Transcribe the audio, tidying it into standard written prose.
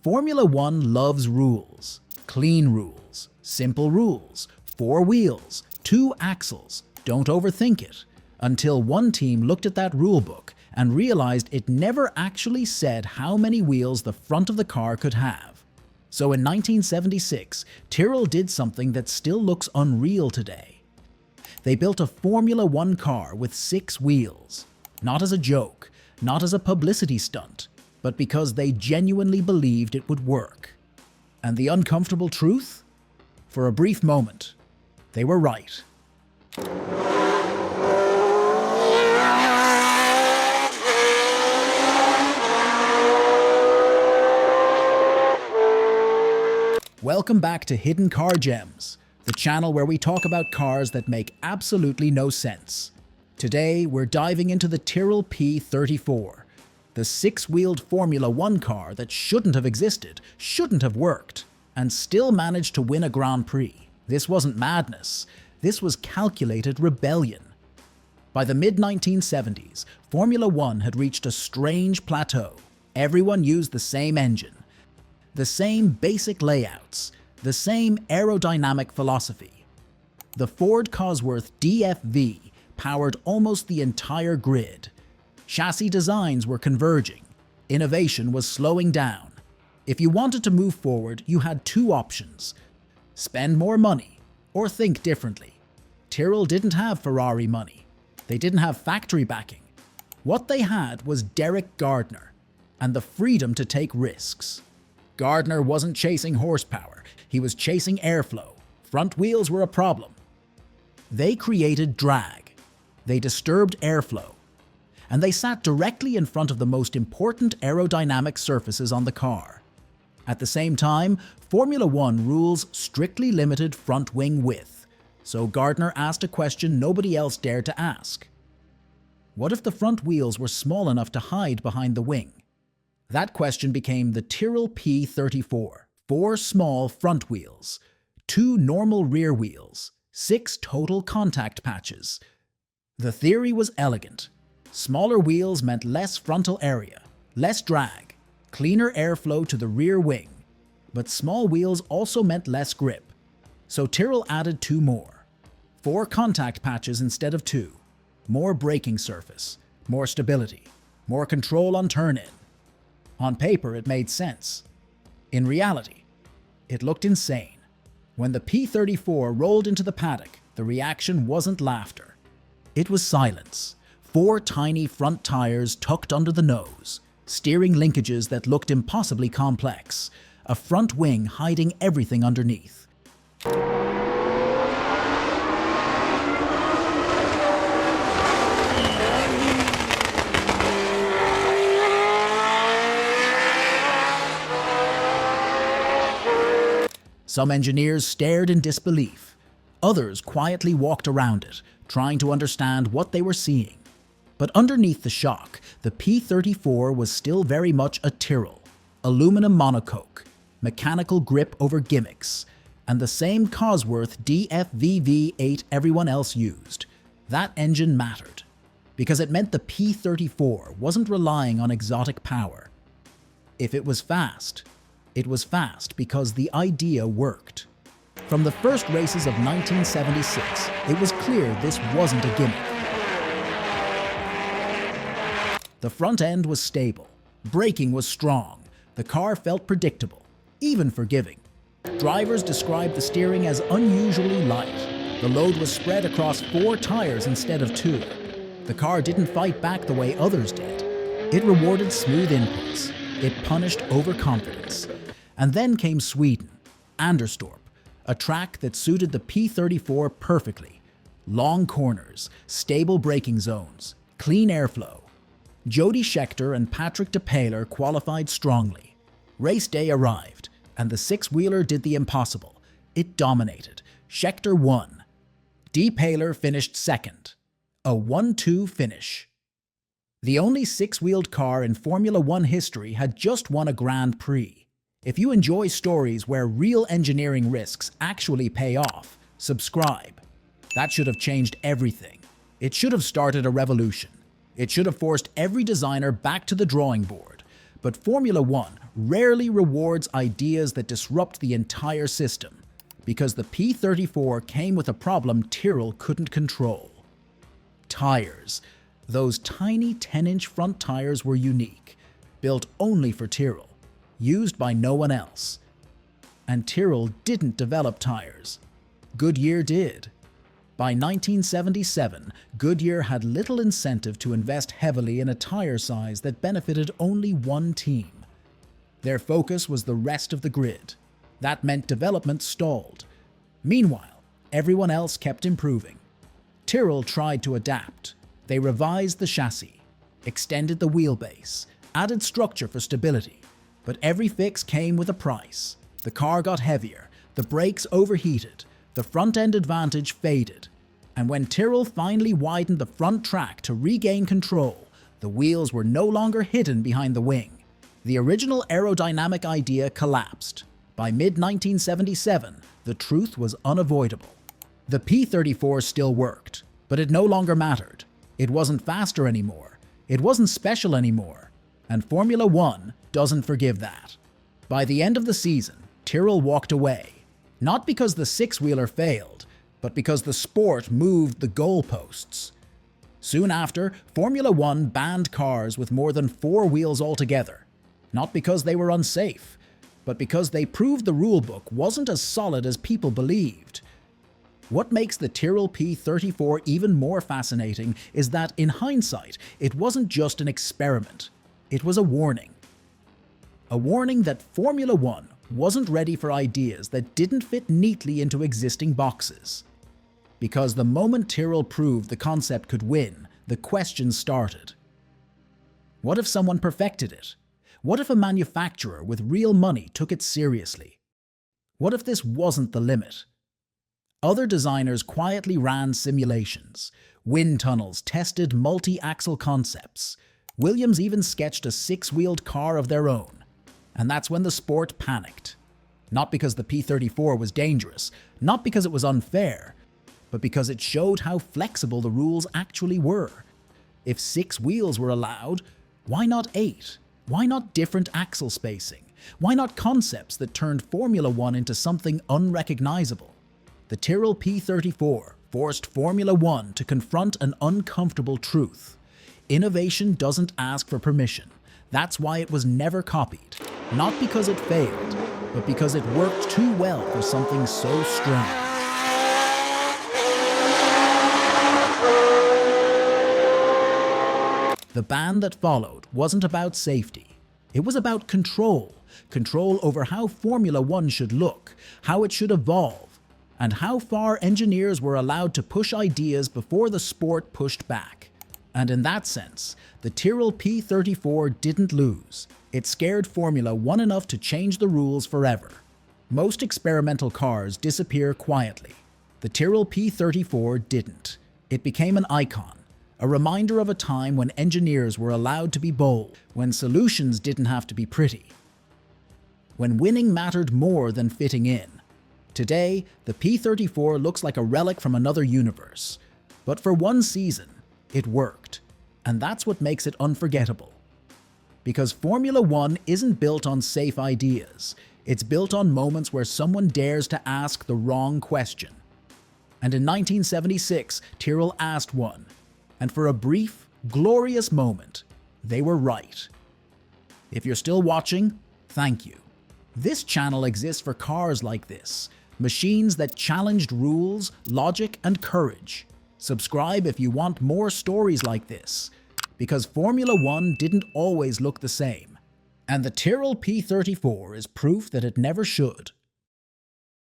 Formula One loves rules. Clean rules, simple rules, 4 wheels, 2 axles, don't overthink it. Until one team looked at that rulebook and realized it never actually said how many wheels the front of the car could have. So in 1976, Tyrrell did something that still looks unreal today. They built a Formula One car with 6 wheels. Not as a joke, not as a publicity stunt, but because they genuinely believed it would work. And the uncomfortable truth? For a brief moment, they were right. Welcome back to Hidden Car Gems, the channel where we talk about cars that make absolutely no sense. Today, we're diving into the Tyrrell P34, the 6-wheeled Formula One car that shouldn't have existed, shouldn't have worked, and still managed to win a Grand Prix. This wasn't madness, this was calculated rebellion. By the mid-1970s, Formula One had reached a strange plateau. Everyone used the same engine, the same basic layouts, the same aerodynamic philosophy. The Ford Cosworth DFV powered almost the entire grid. Chassis designs were converging. Innovation was slowing down. If you wanted to move forward, you had 2 options: spend more money or think differently. Tyrrell didn't have Ferrari money. They didn't have factory backing. What they had was Derek Gardner and the freedom to take risks. Gardner wasn't chasing horsepower, he was chasing airflow. Front wheels were a problem. They created drag. They disturbed airflow. And they sat directly in front of the most important aerodynamic surfaces on the car. At the same time, Formula One rules strictly limited front wing width, so Gardner asked a question nobody else dared to ask. What if the front wheels were small enough to hide behind the wing? That question became the Tyrrell P34. 4 small front wheels, 2 normal rear wheels, 6 total contact patches. The theory was elegant. Smaller wheels meant less frontal area, less drag, cleaner airflow to the rear wing. But small wheels also meant less grip. So Tyrrell added 2 more. 4 contact patches instead of 2. More braking surface, more stability, more control on turn-in. On paper, it made sense. In reality, it looked insane. When the P34 rolled into the paddock, the reaction wasn't laughter. It was silence. 4 tiny front tires tucked under the nose, steering linkages that looked impossibly complex, a front wing hiding everything underneath. Some engineers stared in disbelief. Others quietly walked around it, trying to understand what they were seeing. But underneath the shock, the P34 was still very much a Tyrrell. Aluminum monocoque, mechanical grip over gimmicks, and the same Cosworth DFV-V8 everyone else used. That engine mattered, because it meant the P34 wasn't relying on exotic power. If it was fast because the idea worked. From the first races of 1976, it was clear this wasn't a gimmick. The front end was stable, braking was strong, the car felt predictable, even forgiving. Drivers described the steering as unusually light. The load was spread across 4 tires instead of 2. The car didn't fight back the way others did. It rewarded smooth inputs. It punished overconfidence. And then came Sweden, Anderstorp, a track that suited the P34 perfectly. Long corners, stable braking zones, clean airflow. Jody Scheckter and Patrick DePaler qualified strongly. Race day arrived, and the 6-wheeler did the impossible. It dominated. Scheckter won. DePaler finished second. A 1-2 finish. The only 6-wheeled car in Formula One history had just won a Grand Prix. If you enjoy stories where real engineering risks actually pay off, subscribe. That should have changed everything. It should have started a revolution. It should have forced every designer back to the drawing board. But Formula One rarely rewards ideas that disrupt the entire system, because the P34 came with a problem Tyrrell couldn't control. Tires. Those tiny 10-inch front tires were unique, built only for Tyrrell, used by no one else. And Tyrrell didn't develop tires. Goodyear did. By 1977, Goodyear had little incentive to invest heavily in a tire size that benefited only one team. Their focus was the rest of the grid. That meant development stalled. Meanwhile, everyone else kept improving. Tyrrell tried to adapt. They revised the chassis, extended the wheelbase, added structure for stability. But every fix came with a price. The car got heavier, the brakes overheated, the front-end advantage faded. And when Tyrrell finally widened the front track to regain control, the wheels were no longer hidden behind the wing. The original aerodynamic idea collapsed. By mid-1977, the truth was unavoidable. The P34 still worked, but it no longer mattered. It wasn't faster anymore. It wasn't special anymore. And Formula One doesn't forgive that. By the end of the season, Tyrrell walked away. Not because the six-wheeler failed, but because the sport moved the goalposts. Soon after, Formula One banned cars with more than 4 wheels altogether. Not because they were unsafe, but because they proved the rulebook wasn't as solid as people believed. What makes the Tyrrell P34 even more fascinating is that, in hindsight, it wasn't just an experiment. It was a warning. A warning that Formula One wasn't ready for ideas that didn't fit neatly into existing boxes. Because the moment Tyrrell proved the concept could win, the questions started. What if someone perfected it? What if a manufacturer with real money took it seriously? What if this wasn't the limit? Other designers quietly ran simulations. Wind tunnels tested multi-axle concepts. Williams even sketched a 6-wheeled car of their own. And that's when the sport panicked. Not because the P34 was dangerous, not because it was unfair, but because it showed how flexible the rules actually were. If 6 wheels were allowed, why not 8? Why not different axle spacing? Why not concepts that turned Formula One into something unrecognizable? The Tyrrell P34 forced Formula One to confront an uncomfortable truth. Innovation doesn't ask for permission. That's why it was never copied. Not because it failed, but because it worked too well for something so strange. The ban that followed wasn't about safety. It was about control. Control over how Formula One should look, how it should evolve, and how far engineers were allowed to push ideas before the sport pushed back. And in that sense, the Tyrrell P34 didn't lose. It scared Formula One enough to change the rules forever. Most experimental cars disappear quietly. The Tyrrell P34 didn't. It became an icon. A reminder of a time when engineers were allowed to be bold, when solutions didn't have to be pretty, when winning mattered more than fitting in. Today, the P34 looks like a relic from another universe. But for one season, it worked. And that's what makes it unforgettable. Because Formula One isn't built on safe ideas. It's built on moments where someone dares to ask the wrong question. And in 1976, Tyrrell asked one. And for a brief, glorious moment, they were right. If you're still watching, thank you. This channel exists for cars like this, machines that challenged rules, logic, and courage. Subscribe if you want more stories like this, because Formula One didn't always look the same. And the Tyrrell P34 is proof that it never should.